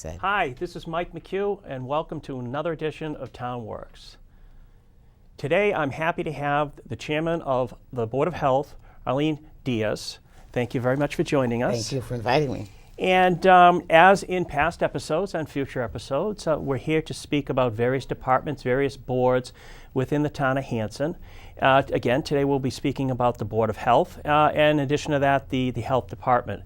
say. Hi, this is Mike McHugh, and welcome to another edition of TownWorks. Today, I'm happy to have the chairman of the Board of Health, Arlene Dias. Thank you very much for joining us. Thank you for inviting me. And as in past episodes and future episodes, we're here to speak about various departments, various boards within the town of Hanson. Again, today we'll be speaking about the Board of Health, and in addition to that, the Health Department.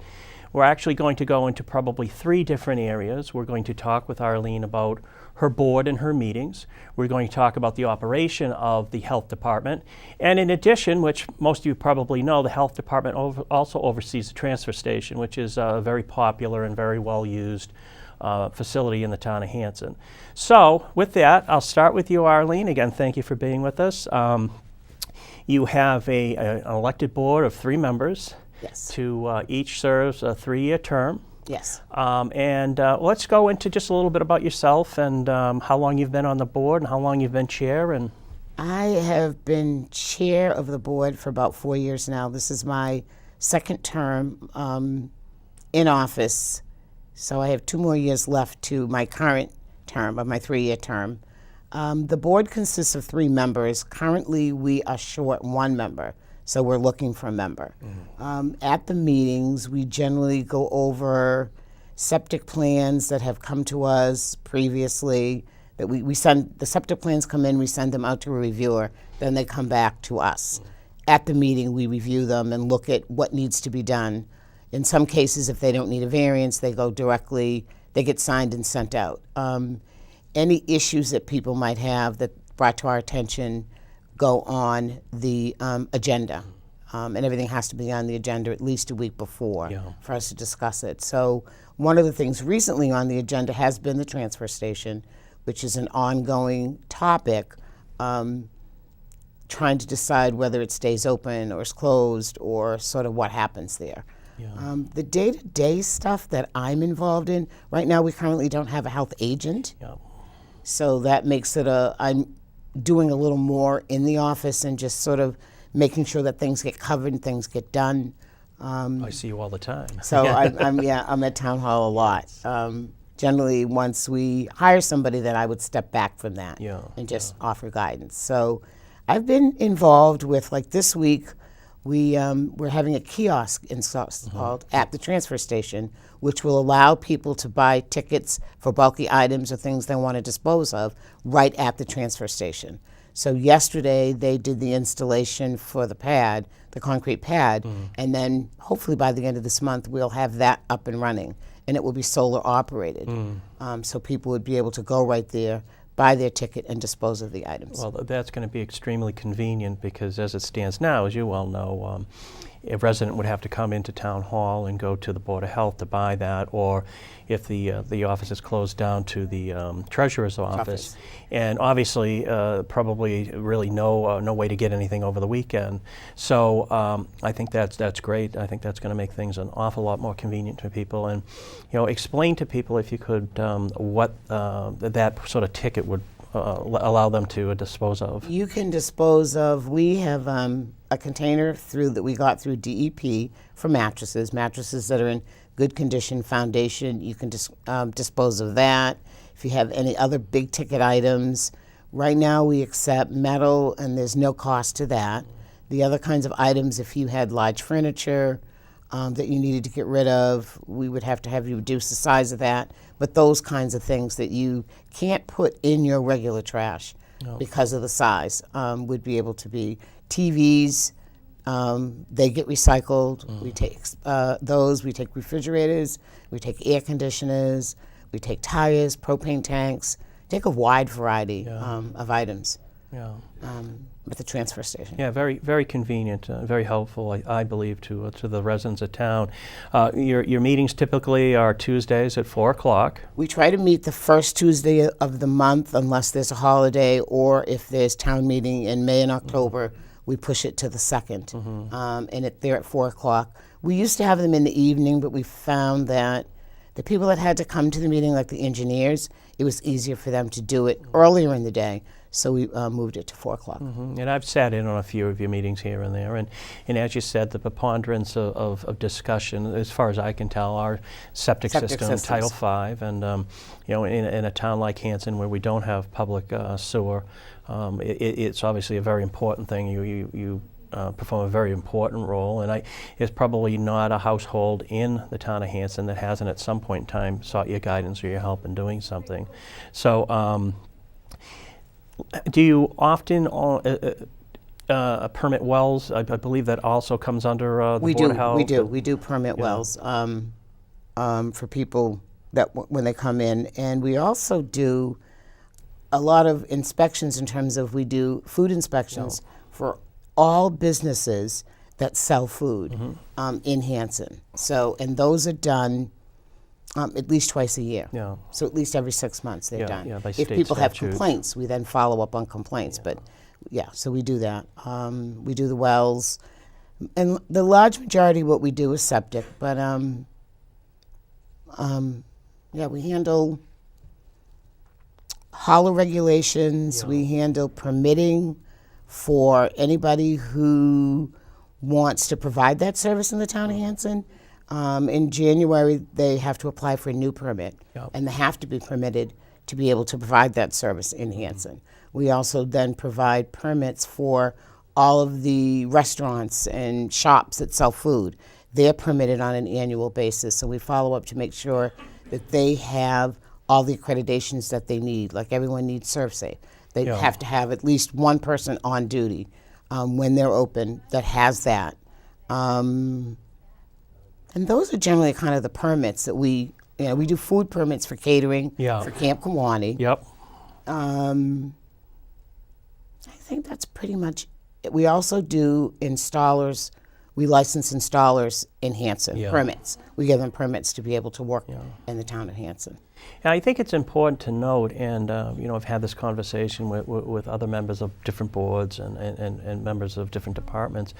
We're actually going to go into probably 3 different areas. We're going to talk with Arlene about her board and her meetings. We're going to talk about the operation of the Health Department. And in addition, which most of you probably know, the Health Department also oversees the transfer station, which is a very popular and very well-used facility in the town of Hanson. So with that, I'll start with you, Arlene. Again, thank you for being with us. You have an elected board of 3 members. Yes. To each serves a 3-year term. Yes. Let's go into just a little bit about yourself and how long you've been on the board and how long you've been chair. And I have been chair of the board for about 4 years now. This is my 2nd term in office, so I have 2 more years left to my current term, of my 3-year term. The board consists of 3 members. Currently, we are short 1 member. So we're looking for a member. Mm-hmm. At the meetings, we generally go over septic plans that have come to us previously. That we send the septic plans come in, we send them out to a reviewer, then they come back to us. Mm-hmm. At the meeting, we review them and look at what needs to be done. In some cases, if they don't need a variance, they go directly, they get signed and sent out. Any issues that people might have that brought to our attention go on the agenda, and everything has to be on the agenda at least a week before for us to discuss it. So one of the things recently on the agenda has been the transfer station, which is an ongoing topic, trying to decide whether it stays open or is closed or sort of what happens there. Yeah. The day-to-day stuff that I'm involved in, right now we currently don't have a health agent, so that makes it I'm doing a little more in the office and just sort of making sure that things get covered and things get done. I see you all the time. So I'm at town hall a lot. Generally, once we hire somebody, then I would step back from that and just offer guidance. So I've been involved with, like this week, we're having a kiosk installed at the transfer station, which will allow people to buy tickets for bulky items or things they want to dispose of right at the transfer station. So yesterday they did the installation for the pad, the concrete pad, and then hopefully by the end of this month we'll have that up and running, and it will be solar operated. So people would be able to go right there, buy their ticket, and dispose of the items. Well, that's going to be extremely convenient because as it stands now, as you well know, a resident would have to come into town hall and go to the Board of Health to buy that, or if the office is closed down, to the treasurer's office. And obviously, probably really no way to get anything over the weekend. So I think that's great. I think that's going to make things an awful lot more convenient to people. And explain to people, if you could, what that sort of ticket would allow them to dispose of. You can dispose of, we have a container that we got through DEP for mattresses that are in good condition, foundation. You can dispose of that. If you have any other big ticket items, right now we accept metal and there's no cost to that. The other kinds of items, if you had large furniture that you needed to get rid of, we would have to have you reduce the size of that. But those kinds of things that you can't put in your regular trash because of the size would be able to be. TVs, they get recycled. We take those, we take refrigerators, we take air conditioners, we take tires, propane tanks, take a wide variety of items. At the transfer station. Yeah, very, very convenient, very helpful, I believe, to the residents of town. Your meetings typically are Tuesdays at 4 o'clock. We try to meet the first Tuesday of the month, unless there's a holiday, or if there's town meeting in May and October, we push it to the 2nd, and they're at 4 o'clock. We used to have them in the evening, but we found that the people that had to come to the meeting, like the engineers, it was easier for them to do it earlier in the day. so we moved it to 4 o'clock. And I've sat in on a few of your meetings here and there, and as you said, the preponderance of discussion, as far as I can tell, are septic system, systems. Title V, and in a town like Hanson where we don't have public sewer, it's obviously a very important thing. You perform a very important role, and it's probably not a household in the town of Hanson that hasn't at some point in time sought your guidance or your help in doing something. So do you often permit wells? I believe that also comes under the Board of Health. We do permit wells for people that when they come in, and we also do a lot of inspections in terms of we do food inspections for all businesses that sell food in Hanson. So, and those are done at least twice a year. Yeah. So at least every 6 months they're done. Yeah, by if state people have statute. complaints, we then follow up on complaints. But yeah, so we do that. We do the wells, and the large majority of what we do is septic. But we handle hauler regulations. We handle permitting for anybody who wants to provide that service in the town of Hanson. In January, they have to apply for a new permit, and they have to be permitted to be able to provide that service in Hanson. We also then provide permits for all of the restaurants and shops that sell food. They're permitted on an annual basis, so we follow up to make sure that they have all the accreditations that they need. Like everyone needs ServSafe. They have to have at least one person on duty when they're open that has that. And those are generally kind of the permits that we do food permits for catering, for Camp Kiwanee. Yep. I think that's pretty much it. We also do installers. We license installers in Hanson, permits. We give them permits to be able to work in the town of Hanson. And I think it's important to note, and I've had this conversation with other members of different boards and members of different departments.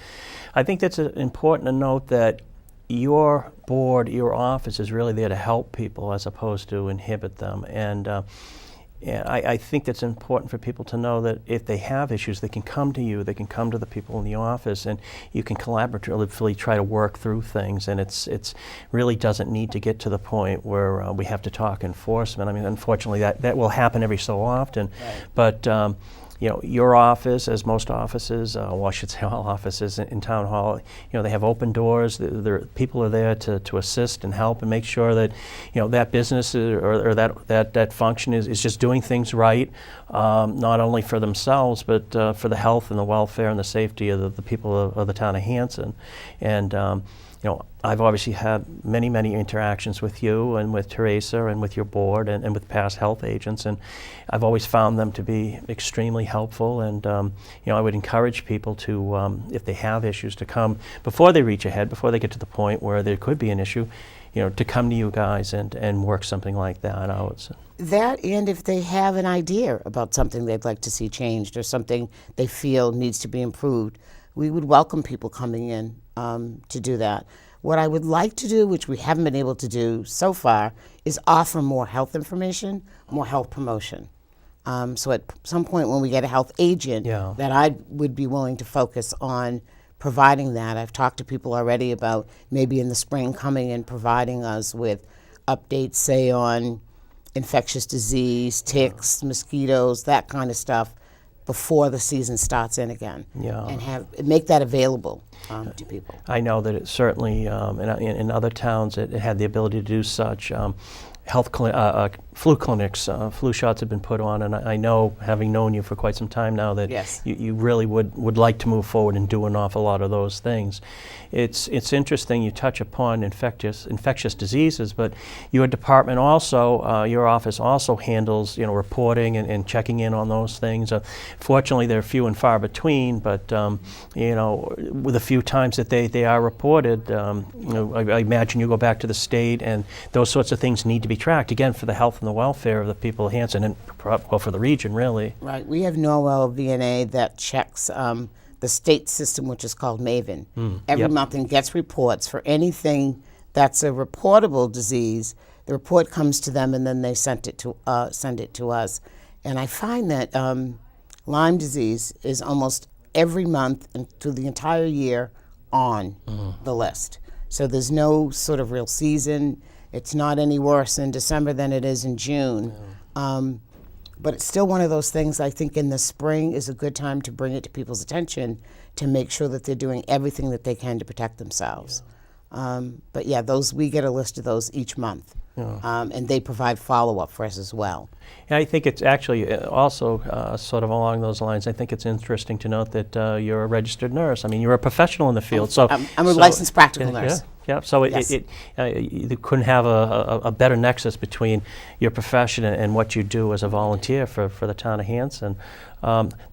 I think that's important to note that your board, your office is really there to help people as opposed to inhibit them. And I think that's important for people to know that if they have issues, they can come to you, they can come to the people in the office, and you can collaboratively try to work through things. And it's really doesn't need to get to the point where we have to talk enforcement. I mean, unfortunately, that will happen every so often. Right. But your office, as most offices, well, I should say all offices in Town Hall, they have open doors. People are there to assist and help and make sure that, that business or that function is just doing things right, not only for themselves, but for the health and the welfare and the safety of the people of the town of Hanson. And I've obviously had many, many interactions with you and with Teresa and with your board and with past health agents, and I've always found them to be extremely helpful. And I would encourage people to, if they have issues, to come before they reach ahead, before they get to the point where there could be an issue, to come to you guys and work something like that out. So. That, and if they have an idea about something they'd like to see changed or something they feel needs to be improved, we would welcome people coming in to do that. What I would like to do, which we haven't been able to do so far, is offer more health information, more health promotion. So at some point when we get a health agent, that I would be willing to focus on providing that. I've talked to people already about maybe in the spring coming and providing us with updates, say, on infectious disease, ticks, mosquitoes, that kind of stuff, before the season starts in again, and make that available to people. I know that it certainly, in other towns, it had the ability to do such. Flu clinics, flu shots have been put on, and I know, having known you for quite some time now, that you really would like to move forward and do an awful lot of those things. It's interesting you touch upon infectious diseases, but your department also, your office also handles reporting and checking in on those things. Fortunately, they're few and far between, but with a few times that they are reported, I imagine you go back to the state, and those sorts of things need to be tracked, again, for the health and the welfare of the people of Hanson, and well, for the region, really. Right. We have Norwell VNA that checks the state system, which is called MAVEN, every month, and gets reports for anything that's a reportable disease. The report comes to them, and then they send it to us. And I find that Lyme disease is almost every month and through the entire year on the list. So there's no sort of real season. It's not any worse in December than it is in June. But it's still one of those things. I think in the spring is a good time to bring it to people's attention to make sure that they're doing everything that they can to protect themselves. But yeah, we get a list of those each month. And they provide follow-up for us as well. And I think it's actually also sort of along those lines. I think it's interesting to note that you're a registered nurse. I mean, you're a professional in the field. I'm a licensed practical nurse. Yeah. So Yes. you couldn't have a better nexus between your profession and what you do as a volunteer for the town of Hanson.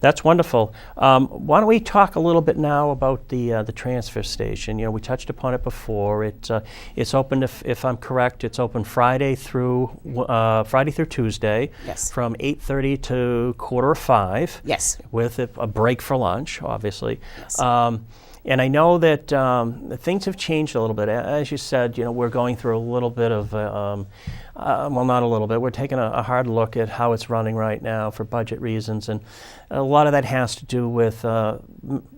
That's wonderful. Why don't we talk a little bit now about the transfer station? We touched upon it before. It's open, if I'm correct, it's open Friday through Tuesday. Yes. From 8:30 to 4:45. Yes. With a break for lunch, obviously. Yes. And I know that things have changed a little bit. As you said, we're going through a little bit of, well, not a little bit. We're taking a hard look at how it's running right now for budget reasons. And a lot of that has to do with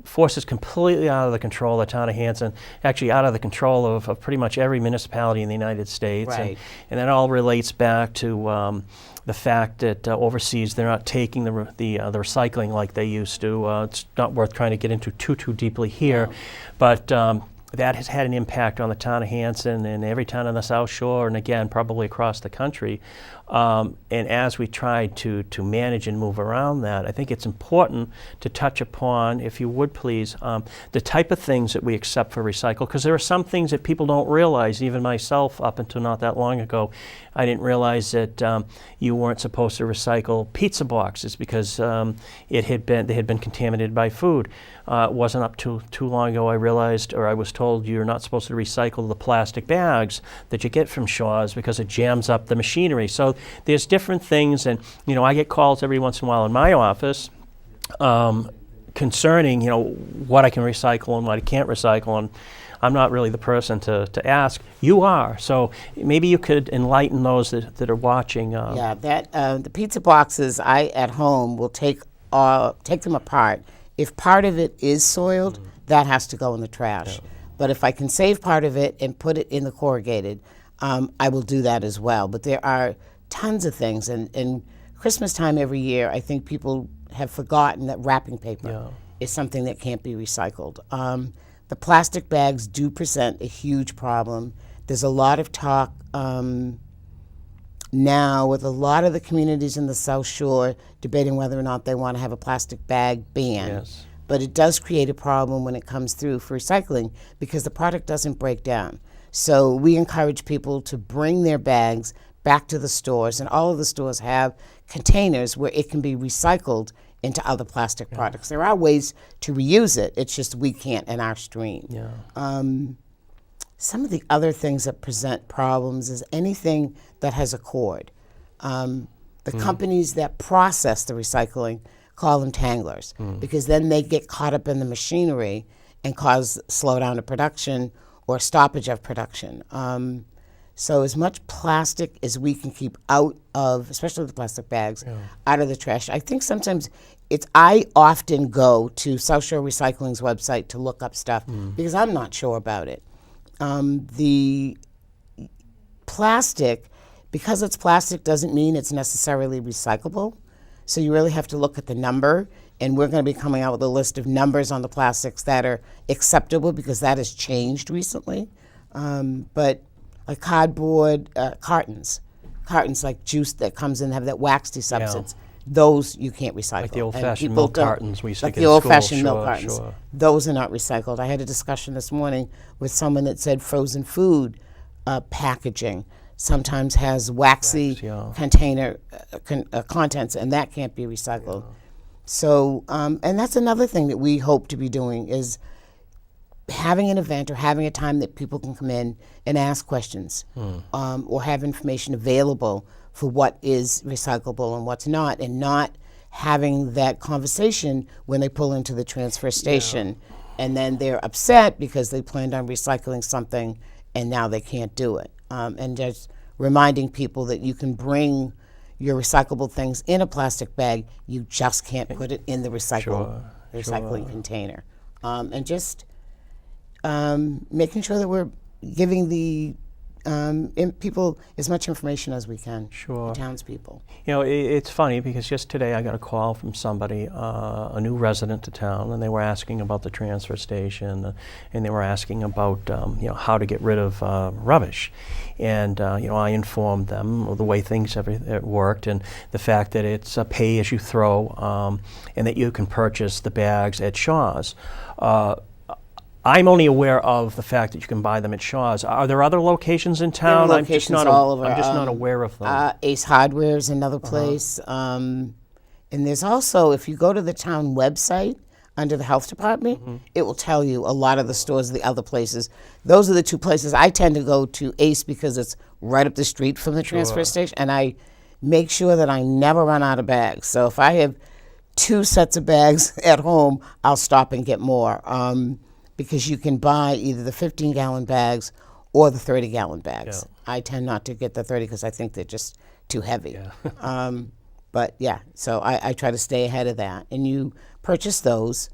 forces completely out of the control of the town of Hanson, actually out of the control of pretty much every municipality in the United States. Right. And that all relates back to the fact that overseas they're not taking the recycling like they used to. It's not worth trying to get into too deeply here, but that has had an impact on the town of Hanson and every town on the South Shore, and again probably across the country. And as we try to manage and move around that, I think it's important to touch upon, if you would please, the type of things that we accept for recycle, because there are some things that people don't realize. Even myself, up until not that long ago, I didn't realize that you weren't supposed to recycle pizza boxes because they had been contaminated by food. It wasn't up too long ago I realized, or I was told, you're not supposed to recycle the plastic bags that you get from Shaw's because it jams up the machinery. So there's different things, and I get calls every once in a while in my office concerning what I can recycle and what I can't recycle, and I'm not really the person to ask. You are, so maybe you could enlighten those that are watching. Yeah, the pizza boxes I at home will take them apart. If part of it is soiled, that has to go in the trash. Yeah. But if I can save part of it and put it in the corrugated, I will do that as well. But there are tons of things, and Christmas time every year, I think people have forgotten that wrapping paper is something that can't be recycled. The plastic bags do present a huge problem. There's a lot of talk now with a lot of the communities in the South Shore debating whether or not they want to have a plastic bag ban. Yes. But it does create a problem when it comes through for recycling because the product doesn't break down. So we encourage people to bring their bags back to the stores, and all of the stores have containers where it can be recycled into other plastic products. There are ways to reuse it, it's just we can't in our stream. Yeah. Some of the other things that present problems is anything that has a cord. The companies that process the recycling call them tanglers because then they get caught up in the machinery and cause slowdown of production or stoppage of production. So as much plastic as we can keep out of, especially the plastic bags, out of the trash. I think sometimes I often go to South Shore Recycling's website to look up stuff because I'm not sure about it. The plastic, because it's plastic doesn't mean it's necessarily recyclable. So you really have to look at the number, and we're going to be coming out with a list of numbers on the plastics that are acceptable because that has changed recently. But like cardboard cartons like juice that comes in have that waxy substance. Those you can't recycle. Like the old-fashioned milk cartons we used to get in school. Like the old-fashioned milk cartons. Sure. Those are not recycled. I had a discussion this morning with someone that said frozen food packaging sometimes has waxy container contents, and that can't be recycled. So, and that's another thing that we hope to be doing is having an event or having a time that people can come in and ask questions or have information available for what is recyclable and what's not, and not having that conversation when they pull into the transfer station and then they're upset because they planned on recycling something and now they can't do it. And just reminding people that you can bring your recyclable things in a plastic bag. You just can't put it in the recycling container. And just making sure that we're giving the people as much information as we can, Sure. the townspeople. You know, it's funny because just today I got a call from somebody, a new resident to town, and they were asking about the transfer station, and they were asking about how to get rid of rubbish. And I informed them of the way things have worked, and the fact that it's a pay as you throw, and that you can purchase the bags at Shaw's. I'm only aware of the fact that you can buy them at Shaw's. Are there other locations in town? There are locations all over. I'm just not aware of them. Ace Hardware is another place. And there's also, if you go to the town website under the health department, it will tell you a lot of the stores, the other places. Those are the two places. I tend to go to Ace because it's right up the street from the transfer station, and I make sure that I never run out of bags. So if I have 2 sets of bags at home, I'll stop and get more. Because you can buy either the 15-gallon bags or the 30-gallon bags. Yeah. I tend not to get the 30 because I think they're just too heavy. Yeah. But yeah, so I try to stay ahead of that. And you purchase those.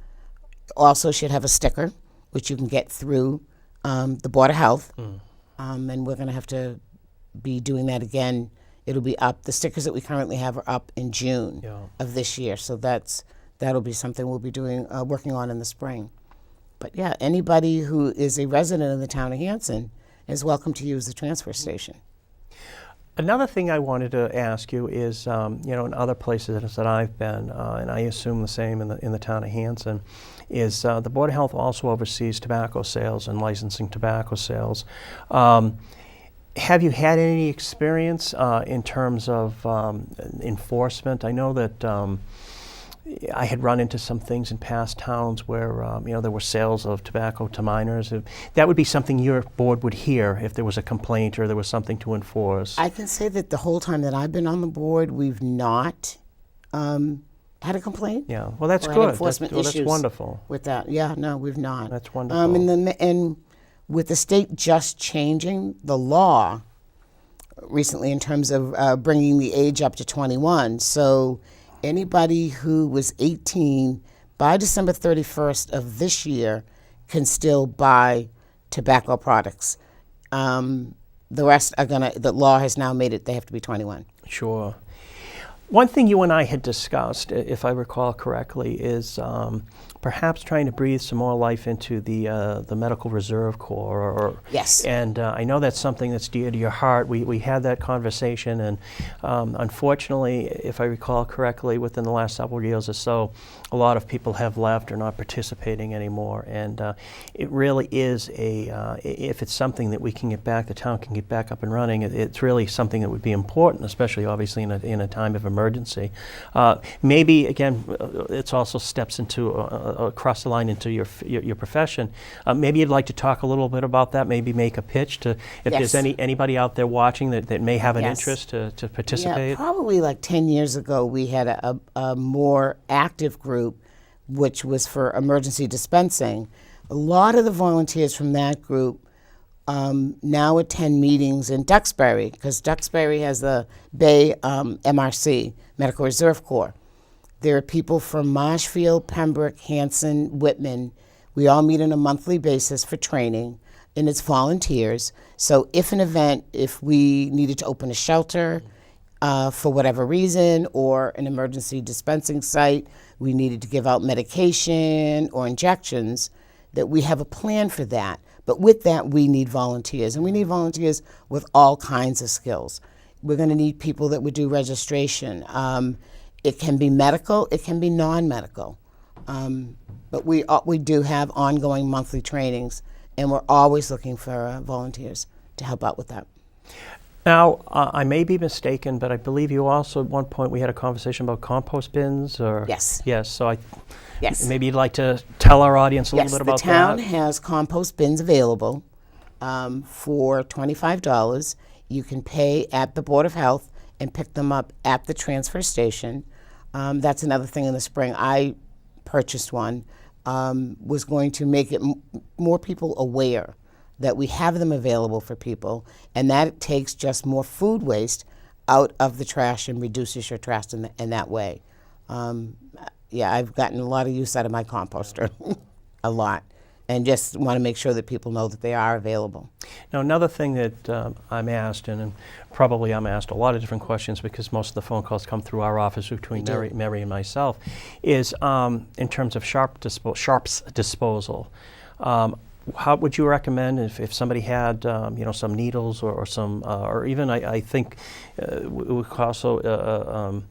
Also should have a sticker, which you can get through the Board of Health. And we're going to have to be doing that again. It'll be up. The stickers that we currently have are up in June of this year. So that'll be something we'll be doing, working on in the spring. But yeah, anybody who is a resident of the town of Hanson is welcome to use the transfer station. Another thing I wanted to ask you is, in other places that I've been, and I assume the same in the town of Hanson, is the Board of Health also oversees tobacco sales and licensing tobacco sales. Have you had any experience in terms of enforcement? I know that I had run into some things in past towns where there were sales of tobacco to minors. That would be something your board would hear if there was a complaint or there was something to enforce. I can say that the whole time that I've been on the board, we've not had a complaint. Yeah, well, that's or good. Enforcement issues that's wonderful. With that, yeah, no, we've not. That's wonderful. And with the state just changing the law recently in terms of bringing the age up to 21, so anybody who was 18 by December 31st of this year can still buy tobacco products. The rest are the law has now made it, they have to be 21. Sure. One thing you and I had discussed, if I recall correctly, is perhaps trying to breathe some more life into the Medical Reserve Corps. Yes. And I know that's something that's dear to your heart. We had that conversation, and unfortunately, if I recall correctly, within the last several years or so, a lot of people have left or not participating anymore. And it really is if it's something that we can get back, the town can get back up and running, it's really something that would be important, especially obviously in a time of emergency. Maybe, again, it's also steps into across the line into your profession. Maybe you'd like to talk a little bit about that, maybe make a pitch to, if there's anybody out there watching that may have an interest to participate. Yeah, probably like 10 years ago, we had a more active group, which was for emergency dispensing. A lot of the volunteers from that group now attend meetings in Duxbury, because Duxbury has the Bay MRC, Medical Reserve Corps. There are people from Marshfield, Pembroke, Hanson, Whitman. We all meet on a monthly basis for training, and it's volunteers. So if we needed to open a shelter for whatever reason, or an emergency dispensing site, we needed to give out medication or injections, that we have a plan for that. But with that, we need volunteers, and we need volunteers with all kinds of skills. We're going to need people that would do registration. It can be medical, it can be non-medical. But we do have ongoing monthly trainings, and we're always looking for volunteers to help out with that. Now, I may be mistaken, but I believe you also, at one point, we had a conversation about compost bins, or? Yes. Yes, so Yes. maybe you'd like to tell our audience a little bit about that. Yes, the town has compost bins available for $25. You can pay at the Board of Health and pick them up at the transfer station. That's another thing in the spring. I purchased one, was going to make it more people aware that we have them available for people, and that it takes just more food waste out of the trash and reduces your trash in that way. Yeah, I've gotten a lot of use out of my composter, a lot, and just want to make sure that people know that they are available. Now, another thing that I'm asked, and probably I'm asked a lot of different questions because most of the phone calls come through our office between Mary and myself, is in terms of sharps disposal. How would you recommend if somebody had some needles or some or even I think we could also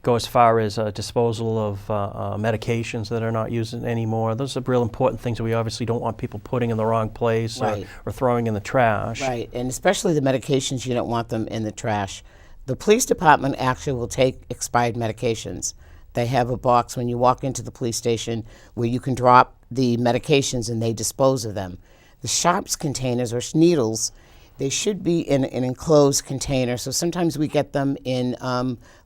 go as far as disposal of medications that are not used anymore. Those are real important things that we obviously don't want people putting in the wrong place or throwing in the trash. Right, and especially the medications, you don't want them in the trash. The police department actually will take expired medications. They have a box when you walk into the police station where you can drop the medications and they dispose of them. The sharps containers or needles, they should be in an enclosed container. So sometimes we get them in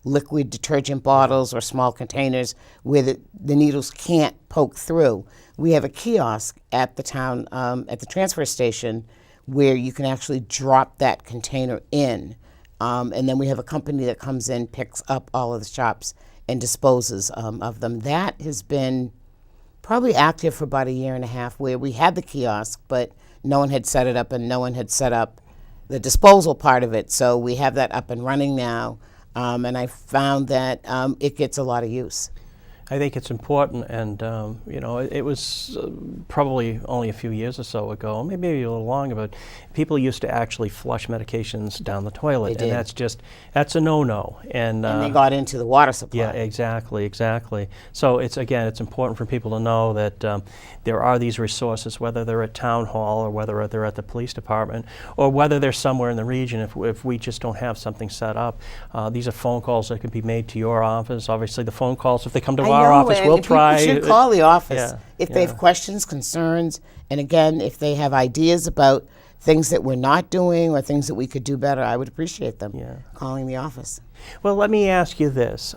liquid detergent bottles or small containers where the needles can't poke through. We have a kiosk at the town, at the transfer station, where you can actually drop that container in. And then we have a company that comes in, picks up all of the sharps and disposes of them. That has been probably active for about a year and a half, where we had the kiosk, but no one had set it up and no one had set up the disposal part of it. So we have that up and running now, and I found that it gets a lot of use. I think it's important, and it was probably only a few years or so ago, maybe a little longer, but people used to actually flush medications down the toilet, and that's a no-no. And they got into the water supply. Yeah, exactly. So it's important for people to know that there are these resources, whether they're at town hall or whether they're at the police department or whether they're somewhere in the region. If we just don't have something set up, these are phone calls that can be made to your office. Obviously, the phone calls, if they come to our office, we'll try. People should call the office if they have questions, concerns, and again, if they have ideas about things that we're not doing or things that we could do better. I would appreciate them calling the office. Well, let me ask you this.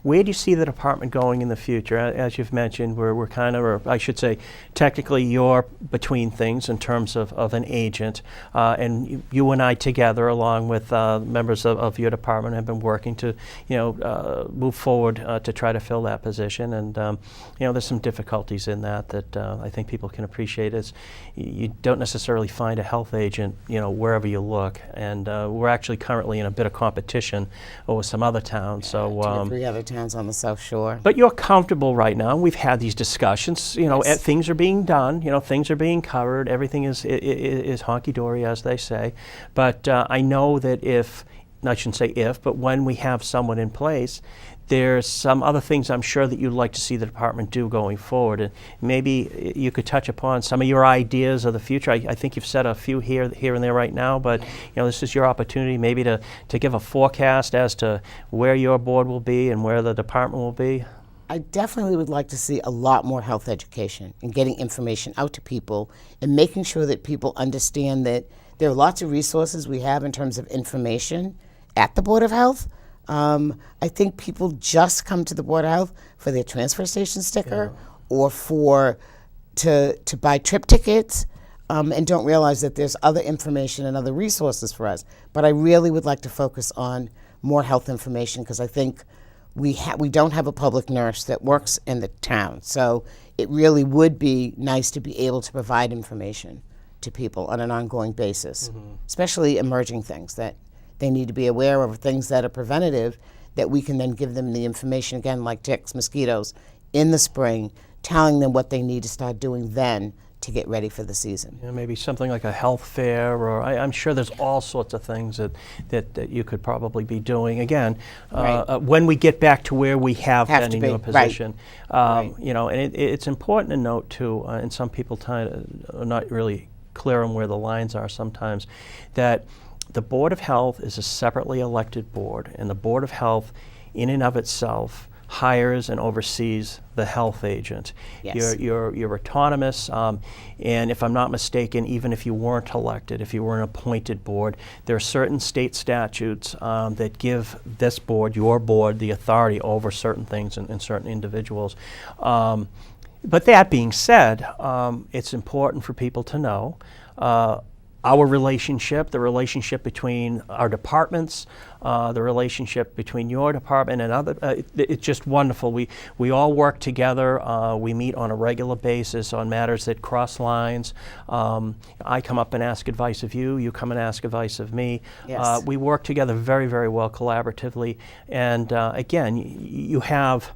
Where do you see the department going in the future? As you've mentioned, we're kind of, or I should say, technically you're between things in terms of an agent, and you and I together, along with members of your department, have been working to, move forward to try to fill that position. And there's some difficulties in that I think people can appreciate. Is you don't necessarily find a health agent, wherever you look, and we're actually currently in a bit of competition with some other towns. So 2 or 3 other towns on the South Shore. But you're comfortable right now. We've had these discussions. Things are being done. Things are being covered. Everything is honky-dory, as they say. But I know that I shouldn't say if, but when we have someone in place, there's some other things I'm sure that you'd like to see the department do going forward. And maybe you could touch upon some of your ideas of the future. I think you've said a few here and there right now, but this is your opportunity maybe to give a forecast as to where your board will be and where the department will be. I definitely would like to see a lot more health education and getting information out to people and making sure that people understand that there are lots of resources we have in terms of information at the Board of Health. I think people just come to the Board of Health for their transfer station sticker or to buy trip tickets and don't realize that there's other information and other resources for us. But I really would like to focus on more health information because I think we don't have a public nurse that works in the town. So it really would be nice to be able to provide information to people on an ongoing basis, especially emerging things that they need to be aware of, things that are preventative, that we can then give them the information, again, like ticks, mosquitoes, in the spring, telling them what they need to start doing then to get ready for the season. Maybe something like a health fair, or I'm sure there's all sorts of things that you could probably be doing. Again, when we get back to where we have been in your position. And it's important to note, too, and some people are not really clear on where the lines are sometimes, that the Board of Health is a separately elected board, and the Board of Health, in and of itself, hires and oversees the health agent. Yes. You're autonomous, and if I'm not mistaken, even if you weren't elected, if you were an appointed board, there are certain state statutes that give this board, your board, the authority over certain things and certain individuals. But that being said, it's important for people to know our relationship, the relationship between our departments, the relationship between your department and other. It's just wonderful. We all work together. We meet on a regular basis on matters that cross lines. I come up and ask advice of you. You come and ask advice of me. Yes. We work together very, very well collaboratively. And again, you have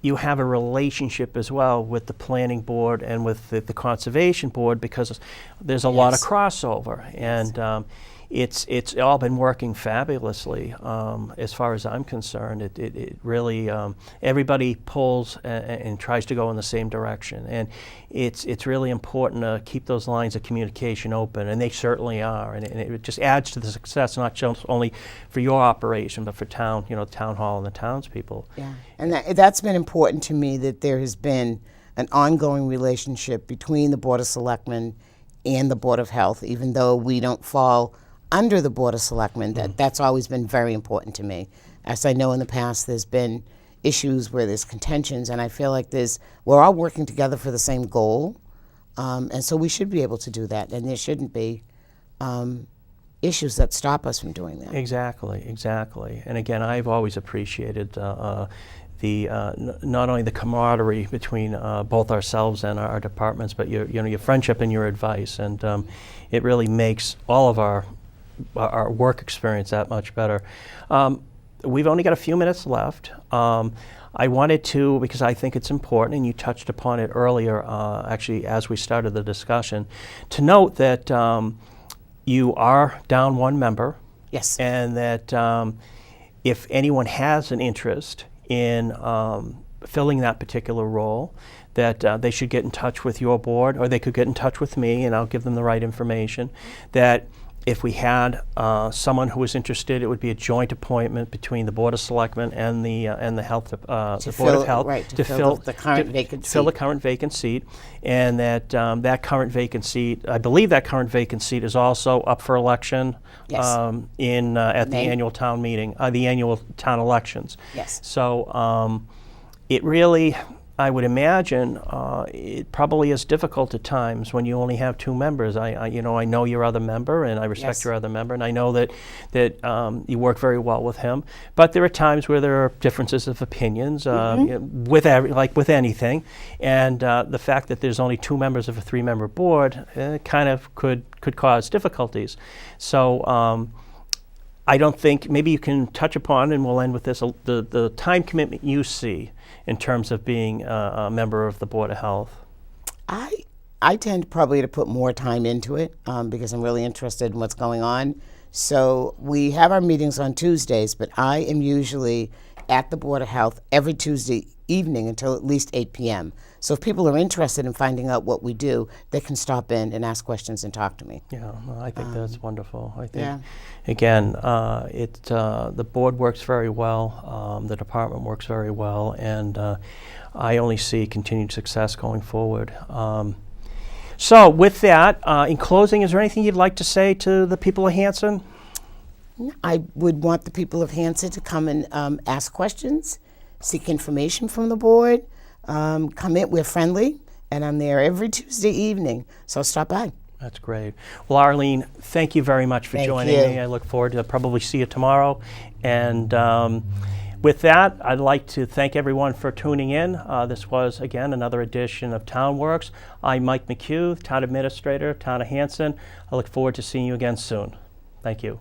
a relationship as well with the planning board and with the conservation board, because there's a lot of crossover, and it's all been working fabulously as far as I'm concerned. It really everybody pulls and tries to go in the same direction, and it's really important to keep those lines of communication open, and they certainly are, and it just adds to the success, not just only for your operation but for town hall and the townspeople. Yeah, and that's been important to me, that there has been an ongoing relationship between the Board of Selectmen and the Board of Health, even though we don't fall under the Board of Selectmen. That's always been very important to me. As I know in the past, there's been issues where there's contentions, and I feel like we're all working together for the same goal, and so we should be able to do that, and there shouldn't be issues that stop us from doing that. Exactly. And again, I've always appreciated not only the camaraderie between both ourselves and our departments, but your friendship and your advice, and it really makes all of our work experience that much better. We've only got a few minutes left. I wanted to, because I think it's important, and you touched upon it earlier, actually, as we started the discussion, to note that you are down one member. Yes. And that if anyone has an interest in filling that particular role, that they should get in touch with your board, or they could get in touch with me, and I'll give them the right information. That if we had someone who was interested, it would be a joint appointment between the Board of Selectmen and the Health, the Board of Health, to fill the current vacant seat. Fill the current vacant seat, and that current vacant seat, I believe that current vacant seat is also up for election. Yes. At the annual town meeting, the annual town elections. Yes. So it really, I would imagine, it probably is difficult at times when you only have two members. I know your other member, and I respect your other member, and I know that you work very well with him. But there are times where there are differences of opinions, with anything, and the fact that there's only two members of a three-member board kind of could cause difficulties. So I don't think, maybe you can touch upon, and we'll end with this, the time commitment you see in terms of being a member of the Board of Health. I tend probably to put more time into it because I'm really interested in what's going on. So we have our meetings on Tuesdays, but I am usually at the Board of Health every Tuesday evening until at least 8 p.m. So if people are interested in finding out what we do, they can stop in and ask questions and talk to me. Yeah, well, I think that's wonderful. I think, again, the board works very well, the department works very well, and I only see continued success going forward. So with that, in closing, is there anything you'd like to say to the people of Hanson? I would want the people of Hanson to come and ask questions, seek information from the board. Come in, we're friendly, and I'm there every Tuesday evening, so stop by. That's great. Well, Arlene, thank you very much for joining me. I look forward to probably see you tomorrow. And with that, I'd like to thank everyone for tuning in. This was, again, another edition of TownWorks. I'm Mike McHugh, Town Administrator, Town of Hanson. I look forward to seeing you again soon. Thank you.